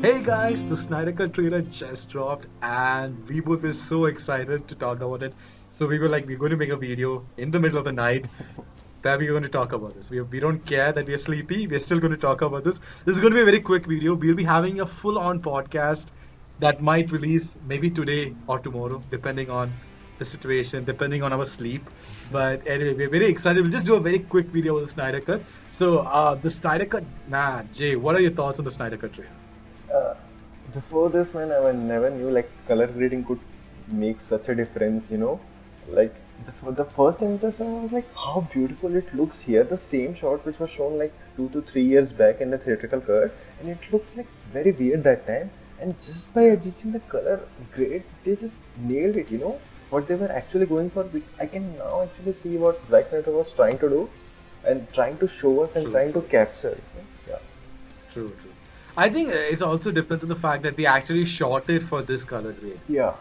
Hey guys, the Snyder Cut trailer just dropped, and we both were so excited to talk about it. So we were like, we're going to make a video in the middle of the night that we're going to talk about this. We don't care that we're sleepy. We're still going to talk about this. This is going to be a very quick video. We'll be having a full-on podcast that might release maybe today or tomorrow, depending on the situation, depending on our sleep. But anyway, we're very excited. We'll just do a very quick video of the Snyder Cut. So the Snyder Cut, Jay, what are your thoughts on the Snyder Cut trailer? Uh, Before this, man, I never knew like color grading could make such a difference. Like the first thing which I saw was like how beautiful it looks here. The same shot which was shown like 2 to 3 years back in the theatrical cut, and it looks like very weird that time. And just by adjusting the color grade, they just nailed it. What they were actually going for. I can now actually see what Zack Snyder was trying to do, and trying to show us and True, trying to true, capture. Yeah. true, true. I think it also depends on the fact that they actually shot it for this color grade. Yeah.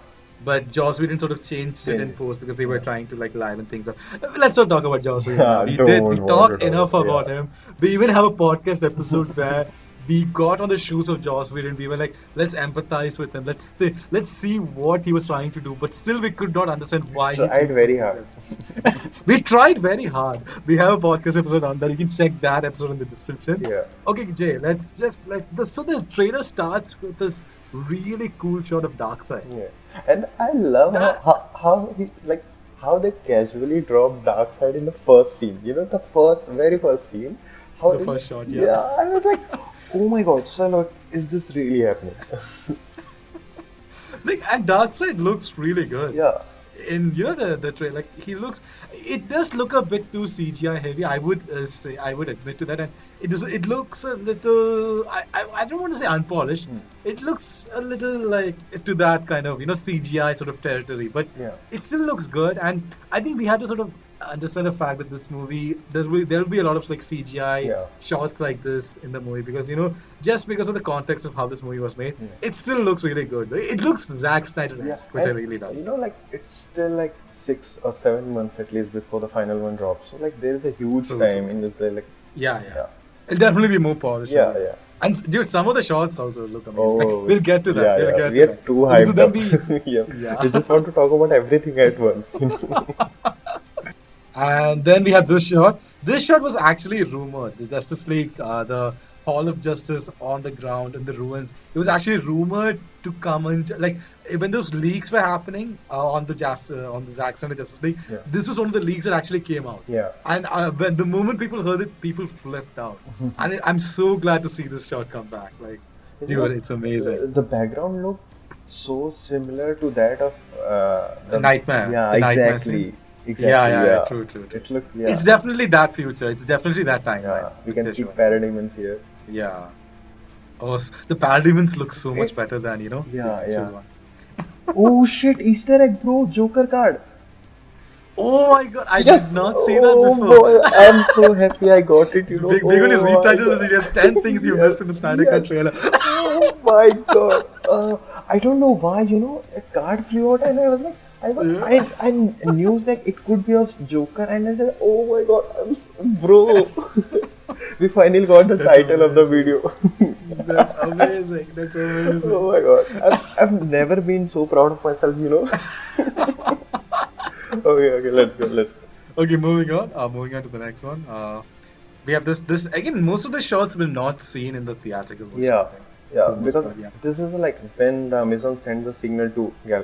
But Joss Whedon sort of changed it in Same. post because they were Yeah. trying to like liven things up. Let's not talk about Joss Whedon now. We Don't want talked to talk enough about. about Yeah. him. We even have a podcast episode where we got on the shoes of Joss Whedon. We were like, let's empathize with him. Let's see what he was trying to do. But still, we could not understand why he Tried changed very something hard. like that. We tried very hard. We have a podcast episode on that. You can check that episode in the description. Yeah. Okay, Jay, let's just so the trailer starts with this really cool shot of Darkseid. Yeah. And I love That how they casually drop Darkseid in the first scene. The very first scene. How the first shot, yeah, I was like, oh my god, Sherlock, is this really happening? like, and Darkseid looks really good. Yeah. In the trailer, like he looks, it does look a bit too CGI heavy. I would say, I would admit to that, and it looks a little. I don't want to say unpolished. It looks a little like to that kind of CGI sort of territory, but Yeah. it still looks good. And I think we had to sort of understand the fact that this movie there'll be a lot of like CGI Yeah. shots like this in the movie because just because of the context of how this movie was made, Yeah. it still looks really good. It looks Zack Snyder-esque, which I And, really love. like it's still like 6 or 7 months at least before the final one drops. So like there is a huge True, time true. in this like Yeah, yeah. yeah. It'll definitely be more polished. Yeah, yeah. And dude, some of the shots also look amazing. Oh, We'll get to that. yeah, We'll yeah. get We to are that. too Okay, so hyped then up. Yeah. Yeah. We just want to talk about everything at once. And then we have this shot. This shot was actually rumored. The Justice League, the Hall of Justice on the ground in the ruins. It was actually rumored to come in. Like when those leaks were happening on the Zack Snyder Justice League, Yeah. this was one of the leaks that actually came out. Yeah. And when the moment people heard it, people flipped out. And I'm so glad to see this shot come back. Like, dude, it's amazing. The background looked so similar to that of The Nightmare. Yeah, The Nightmare exactly. scene. Exactly. Yeah, true, true, true. It looks It's definitely that future. It's definitely that timeline. yeah. We which can they're see showing. parademons here. Yeah. Oh, the parademons look so much better than Yeah, the actual yeah. ones. Oh shit! Easter egg, bro! Joker card. Oh my god, I Yes. did not see that Oh before. boy, I'm so happy I got it. We're going to Oh my retitle this God. video as 10 things you missed in the Snyder Cut Yes. trailer. Oh my god. I don't know why, a card flew out and I was like, I knew that it could be of Joker and I said, oh my god, bro. We finally got the That's title of the video. That's amazing. That's amazing. Oh my god. I've never been so proud of myself. Okay, let's go. Okay, moving on. Moving on to the next one. We have this again. Most of the shots will not seen in the theatrical version. Yeah, I think. yeah, For the most because part, yeah. this is like when the Amazon sent the signal to Yeah.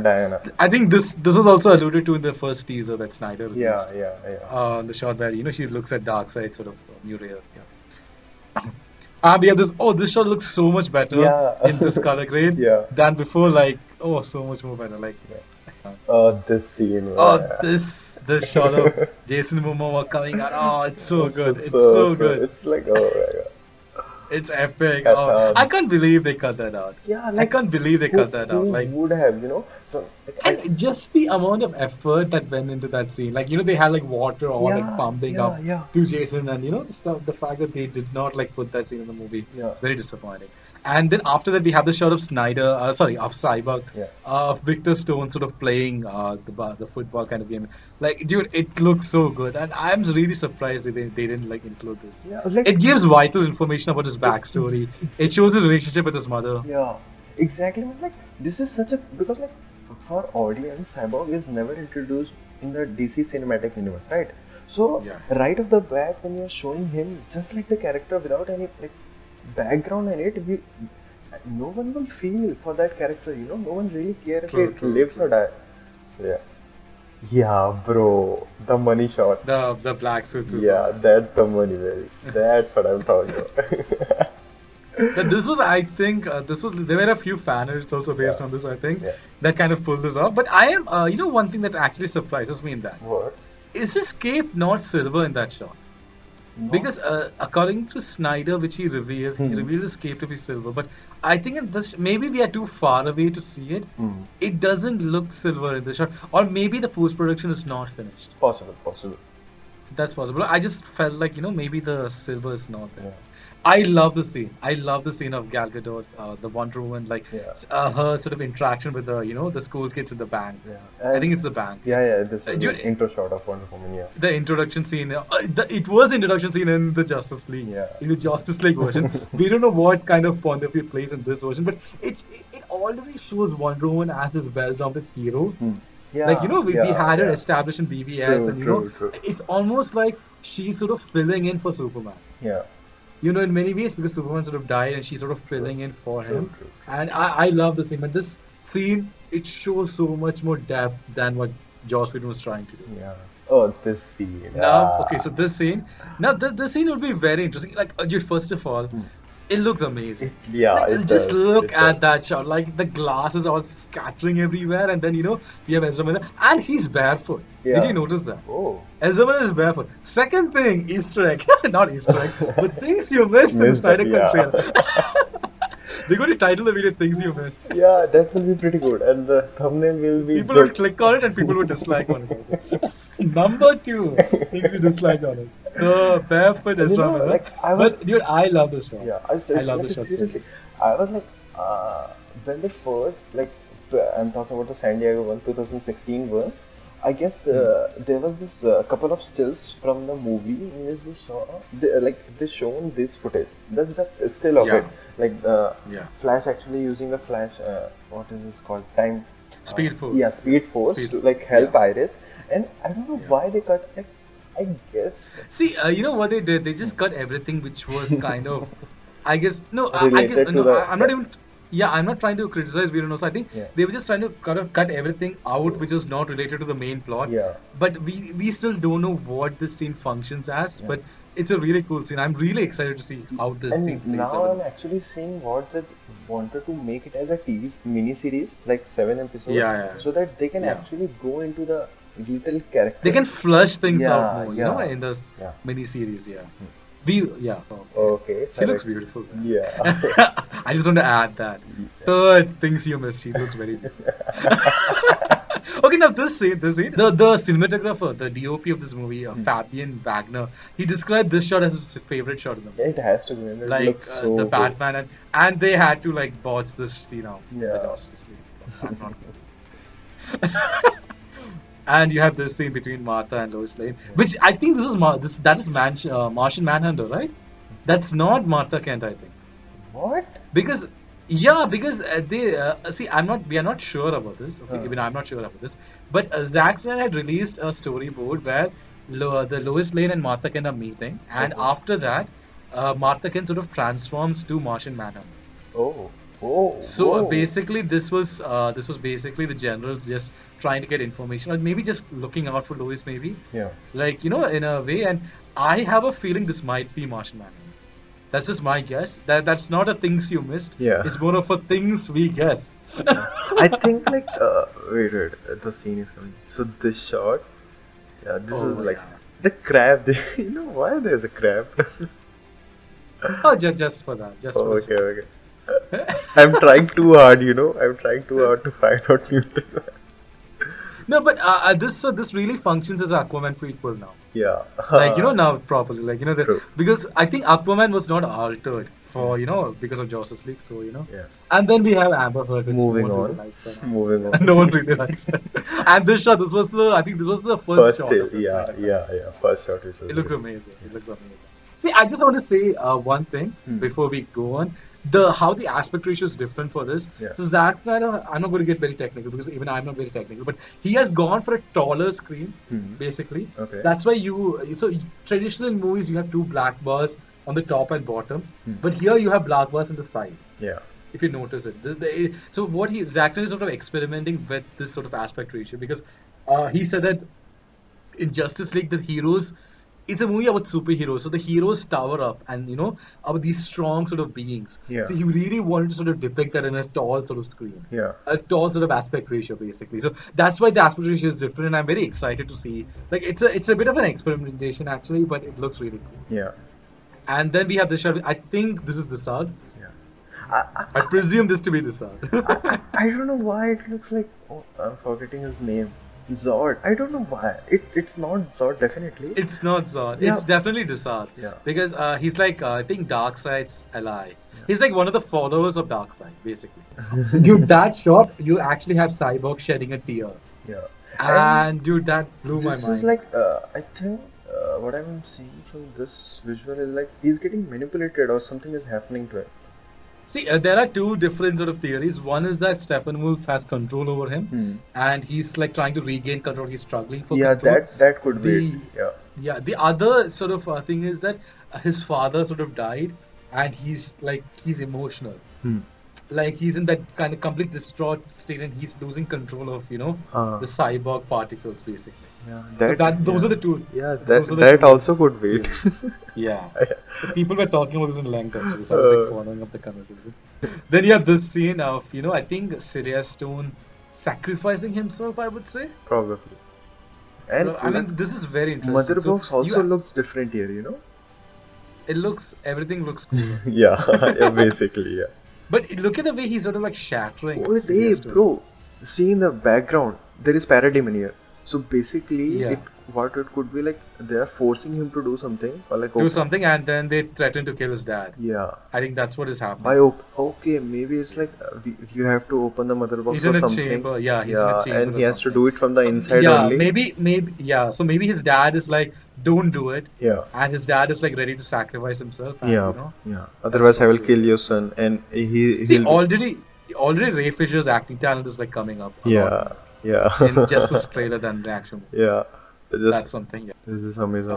Diana. I think this was also alluded to in the first teaser that Snyder released. Yeah. The shot where she looks at Darkseid sort of mural. Yeah. We have this. Oh, this shot looks so much better Yeah. in this color grade Yeah. than before. Like, oh, so much more better. Like, This scene. oh, man. this shot of Jason Momoa coming out. Oh, it's so good. It's so good. It's like, oh my god. It's epic. That, Oh, I can't believe they cut that out. Yeah, I can't believe they cut that out. Who Like, would have, So like And just the amount of effort that went into that scene, like they had like water all like yeah, pumping yeah, up yeah, to Jason, and the stuff, the fact that they did not like put that scene in the movie, yeah, it's very disappointing. And then after that, we have the shot of Snyder, sorry, of Cyborg, yeah. of Victor Stone sort of playing the football kind of game. Like, dude, it looks so good, and I'm really surprised they didn't like include this. Yeah, like It gives vital information about his it, it's, backstory. it's It shows his relationship with his mother. yeah, exactly. Man, like this is such a because like for audience, Cyborg is never introduced in the DC cinematic universe, right? So Yeah. right off the bat, when you're showing him just like the character without any like background in it, no one will feel for that character. No one really care if True, it true, lives or true. dies. So, yeah, yeah, bro, the money shot. The black suit Yeah, Superman. that's the money, baby. That's what I'm talking about. But this was, I think, this was there were a few fan edits also Yeah, based on this. I think yeah. that kind of pulled this off. But I am, one thing that actually surprises me in that What? is his cape not silver in that shot? Not. Because according to Snyder, which he Hmm. revealed his cape to be silver. But I think in this, maybe we are too far away to see it. Hmm. It doesn't look silver in the shot, or maybe the post production is not finished. Possible, possible. That's possible. I just felt like, maybe the silver is not there. Yeah, I love the scene. I love the scene of Gal Gadot, the Wonder Woman, like yeah, her sort of interaction with the school kids in the bank. yeah. I And think it's the bank. yeah, yeah. This is like Dude, intro shot of Wonder Woman. Yeah, the introduction scene. It was the introduction scene in the Justice League. yeah, In the Justice League version, we don't know what kind of point of view it plays in this version, but it already shows Wonder Woman as this well-rounded hero. hmm. Like, Yeah, we yeah, had her yeah. established in BBS, True, and true, true. it's almost like she's sort of filling in for Superman. Yeah, In many ways, because Superman sort of died and she's sort of true, filling in for true, him. true, true. And I love the scene. But this scene, it shows so much more depth than what Joss Whedon was trying to do. Yeah. Oh, this scene. Now, okay, so this scene, now this scene would be very interesting. Like, dude, first of all, Hmm. it looks amazing. Yeah, Like, it just does. look It at does. that shot. Like, the glass is all scattering everywhere, and then we have Ezra Miller, and he's barefoot. Did you Yeah. notice that? Oh. Ezra Miller is barefoot. Second thing, Easter egg, not Easter egg, but things you missed in the Missed that. Snyder Cut Yeah. trailer. They're going to title the video "Things You Missed." Yeah, that will be pretty good, and the thumbnail will be People would good. click on it, and people would dislike on it also. Number two, things you dislike on it. The barefoot And Ezra Miller. like I was, But dude, I love this shot. yeah, I love like this shot so seriously, much. I was like, when they first like, I'm talking about the San Diego one, 2016 one. I guess Hmm. there was this couple of stills from the movie in which they saw, they shown this footage. That's the still of it, Yeah, like the yeah. Flash actually using the Flash. What is this called? Time. Speed Force. Yeah, Speed Force Speed. to like help Yeah, Iris, and I don't know yeah. why they cut. Like, I guess See, you know what they did? They just cut everything which was kind of, I guess, no, I guess, related to no, the I'm not even, yeah, I'm not trying to criticize Viren also. I think yeah, they were just trying to kind of cut everything out true. which was not related to the main plot. Yeah, But we still don't know what this scene functions as. yeah. But it's a really cool scene. I'm really excited to see how this scene And plays now out. I'm actually seeing what they wanted to make it as a TV mini series, like 7 episodes, Yeah, yeah, so that they can yeah. actually go into the little They character. can flush things out Yeah, more, yeah, in this yeah. mini series. Yeah. Hmm. Yeah. Okay. Okay, She looks correct. beautiful. Man. Yeah. I just want to add that. Third things you missed. She looks very beautiful. Okay, now the cinematographer, the DOP of this movie, Fabian Wagner, he described this shot as his favorite shot in the Yeah, movie. it has to be. And it Like looks so the good. Batman and they had to like botch this scene out in the Yeah. Justice League. I'm not gonna do this. And you have this scene between Martha and Lois Lane, which I think that is Martian Manhunter, right? That's not Martha Kent, I think. What? Because because they see, we are not sure about this. Okay, Huh. even I'm not sure about this. But Zack Snyder had released a storyboard where the Lois Lane and Martha Kent are meeting, and Okay. after that, Martha Kent sort of transforms to Martian Manhunter. Oh. Oh. So Oh. basically, this was basically the generals just trying to get information, or maybe just looking out for Lois, maybe Yeah. like in a way. And I have a feeling this might be Martian Manhunter. That's just my guess. That's not a things you missed. Yeah. It's more of a things we guess. I think like wait, the scene is coming. So this shot, yeah, this is Oh like yeah. the crab. You know why there's a crab? Oh, just for that, just Oh, for the okay, scene. okay. I'm trying too hard, you know. I'm trying too hard to find out new things. No, but this really functions as Aquaman prequel now. Yeah. Like now properly, like True. because I think Aquaman was not altered Yeah. for because of Justice League, so Yeah. and then we have Amber Heard, which no Moving one really on. likes her now. Moving Yeah, on. no one really likes her. And I think this was the first First shot still, of the yeah, Snyder cut. yeah, yeah. First shot which was It looks really, amazing. It yeah. looks amazing. See, I just want to say one thing Hmm. before we go on. The aspect ratio is different for this. Yeah. So Zack Snyder, I'm not going to get very technical because even I'm not very technical, but he has gone for a taller screen, Hmm. basically. Okay. That's why traditional in movies you have two black bars on the top and bottom, Hmm. but here you have black bars on the side. Yeah. If you notice it, so what Zack Snyder is sort of experimenting with this sort of aspect ratio because he said that in Justice League, the heroes, it's a movie about superheroes. So the heroes tower up and, about these strong sort of beings. Yeah. So he really wanted to sort of depict that in a tall sort of screen. Yeah. A tall sort of aspect ratio, basically. So that's why the aspect ratio is different, and I'm very excited to see. Like, it's a bit of an experimentation, actually, but it looks really cool. Yeah. And then we have this shot. I think this is the Sad. Yeah. I presume this to be the Sad. I don't know why it looks like. Oh, I'm forgetting his name. Zod. I don't know why. It's not Zod, definitely. It's not Zod. Yeah. It's definitely Desart. Yeah. Because he's like, I think Darkseid's ally. Yeah. He's like one of the followers of Darkseid, basically. Dude, that shot, you actually have Cyborg shedding a tear. Yeah. And dude, that blew my mind. This is like, I think what I'm seeing from this visual is like he's getting manipulated or something is happening to him. See, there are two different sort of theories. One is that Steppenwolf has control over him, and he's like trying to regain control. He's struggling for Yeah, control. that could be it. Yeah. Yeah, the other sort of thing is that his father sort of died, and he's emotional. Like he's in that kind of complete distraught state, and he's losing control of the cyborg particles, basically. Yeah, So those are the two. Yeah, those are the that two. also could be it. Yeah. So people were talking about this in length yesterday, so I was like following up the conversation. Then you have this scene of, I think Sirius Stone sacrificing himself, I would say. Probably. And I mean, this is very interesting. Mother So Box also looks different here, you know? Everything looks cool. Yeah, basically, yeah. But look at the way he's sort of like shattering. Oh, hey, Sirius Stone. bro. See in the background, there is paradigm in here. So basically, Yeah. what it could be like, they are forcing him to do something or like Do something, and then they threaten to kill his dad. Yeah. I think that's what is happening. Okay, maybe it's like you have to open the mother box He's or in a something. chamber. Yeah, he's in a chamber. And or he has to something. do it from the inside Yeah, only. maybe. Yeah, so maybe his dad is like, don't do it. Yeah. And his dad is like ready to sacrifice himself. And, Yeah. Otherwise, I will kill your son, and See, he'll. already Ray Fisher's acting talent is like coming up. Yeah. In just this trailer than the action. Yeah. That's something. Yeah. This is amazing.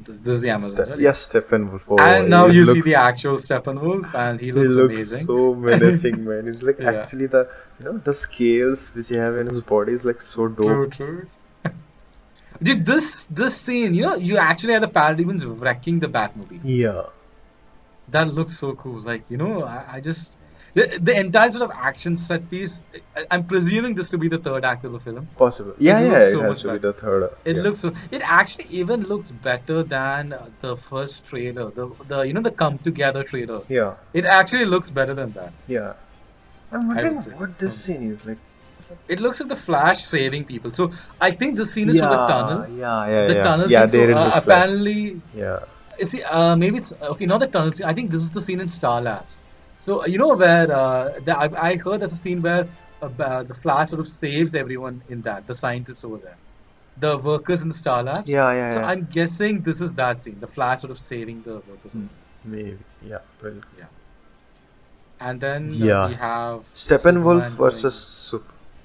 This is the Amazon. Right? Yes, Steppenwolf. Oh, And now he you looks, see the actual Steppenwolf, and he He looks looks amazing. so menacing, man. It's like Yeah. actually the scales which he have in his body is like so dope. True. Dude, this scene, you actually have the Parademons wrecking the Batmobile. Yeah. That looks so cool. Like, I just the entire sort of action set piece. I'm presuming this to be the third act of the film. Possible. Yeah, looks it so has much to be better. the third. It yeah. looks so. It actually even looks better than the first trailer. The come together trailer. Yeah. It actually looks better than that. Yeah. I'm wondering would say what this scene is like. It looks like the Flash saving people. So I think the scene is for the tunnel. Yeah. The tunnel Yeah, scene. there So, is this flash. apparently, Yeah. see, maybe it's okay. Not the tunnel scene. I think this is the scene in Star Labs. So where I heard there's a scene where the Flash sort of saves everyone in that. The scientists over there, the workers in the Star Labs. Yeah. So I'm guessing this is that scene. The Flash sort of saving the workers. Maybe. Yeah. Well. Yeah. And then Yeah. we have Steppenwolf Superman versus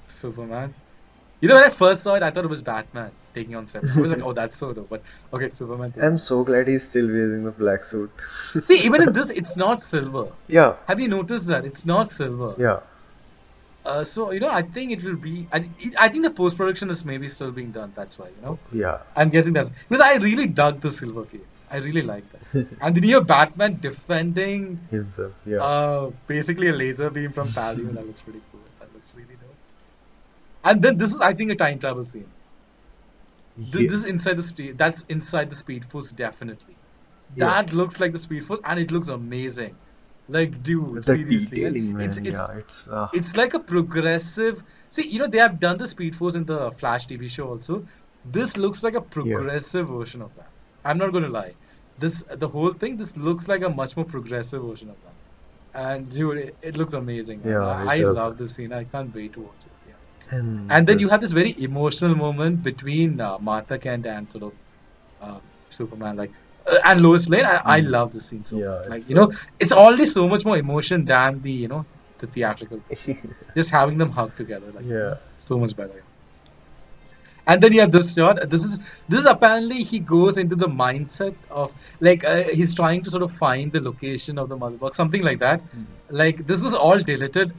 Superman. When I first saw it, I thought it was Batman taking on Superman. I was like, oh, that's so dope. But okay, it's Superman. I'm so glad he's still wearing the black suit. See, even in this, it's not silver. Yeah. Have you noticed that? It's not silver. Yeah. So, I think it will be. I think the post production is maybe still being done. That's why, Yeah. I'm guessing that's. Because I really dug the silver cape. I really like that. And then you have Batman defending Himself. Yeah. basically a laser beam from Paladin. That looks pretty cool. That looks really dope. And then this is, I think, a time travel scene. This is inside the street. That's inside the Speed Force, definitely. Yeah. That looks like the Speed Force, and it looks amazing. Like, dude, The seriously, and detailing, it's man. it's Yeah, it's it's like a progressive. See, they have done the Speed Force in the Flash TV show also. This looks like a yeah, progressive version of that. I'm not going to lie. The whole thing, this looks like a much more progressive version of that. And dude, it looks amazing, man. yeah. It I does. love this scene. I can't wait to watch it. Yeah. And And then you have this, this very emotional moment between Martha Kent and sort of Superman, like, and Lois Lane. I mm, love this scene so much. yeah, Like, it's it's already so much more emotion than the theatrical version. Just having them hug together, like, yeah, so much better. And then you have this shot. This is apparently he goes into the mindset of, like, he's trying to sort of find the location of the mother box, something like that. Like, this was all deleted.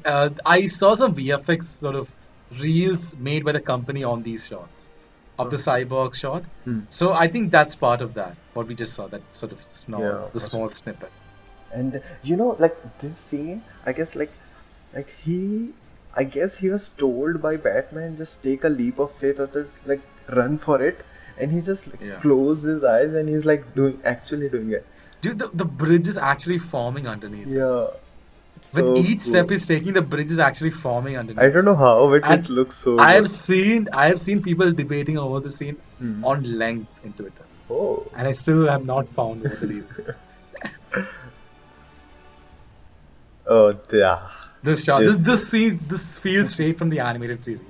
I saw some VFX sort of reels made by the company on these shots of the cyborg shot. mm, So I think that's part of that. What we just saw, that sort of yeah. small snippet. And like this scene, I guess like he, I guess he was told by Batman just take a leap of faith or just like run for it, and he just like Yeah. closed his eyes and he's like actually doing it. Dude, the bridge is actually forming underneath him. Yeah, it's With so each step cool. he's taking, the bridge is actually forming I underneath don't him. know how, but it And looks so I good. have seen people debating over the scene Hmm. on length in Twitter, Oh, and I still have not found what the reason is. oh, yeah. This shot, This, this feels straight from the animated series.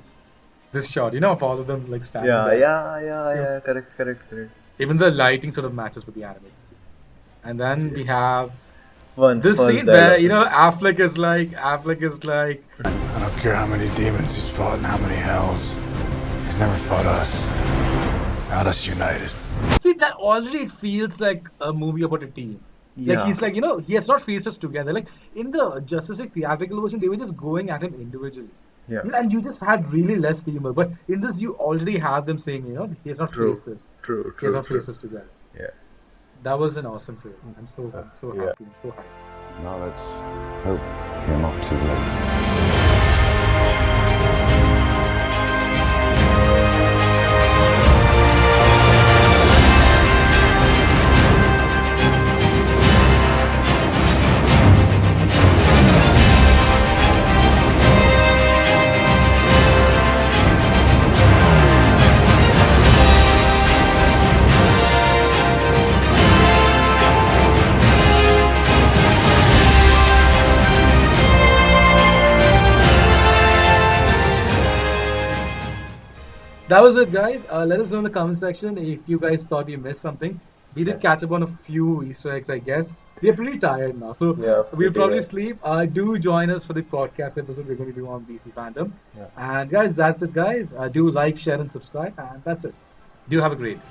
This shot, of all of them like standing yeah, there. yeah, yeah, You know, yeah. Correct, correct, correct. Even the lighting sort of matches with the animated series. And then we have Fun, this first scene where dialogue. Affleck is like, I don't care how many demons he's fought and how many hells. He's never fought us. Not us united. see, that already it feels like a movie about a team. Like, Yeah, he's like, he has not faced us together. Like, in the Justice League theatrical version, they were just going at him individually. yeah. And you just had really less teamwork. But in this, you already have them saying, he has not True, faced us. true, He has true, not true. faced us together. Yeah. That was an awesome trailer. I'm so Yeah. happy. I'm so hyped. Now let's hope you're not too late. That was it, guys. Let us know in the comment section if you guys thought we missed something. We did catch up on a few Easter eggs, I guess. We're pretty tired now, so Yeah, we'll pretty probably right. sleep. Do join us for the podcast episode we're going to do on DC Fandom. Yeah. And guys, that's it, guys. Do like, share, and subscribe, and that's it. Do have a great day.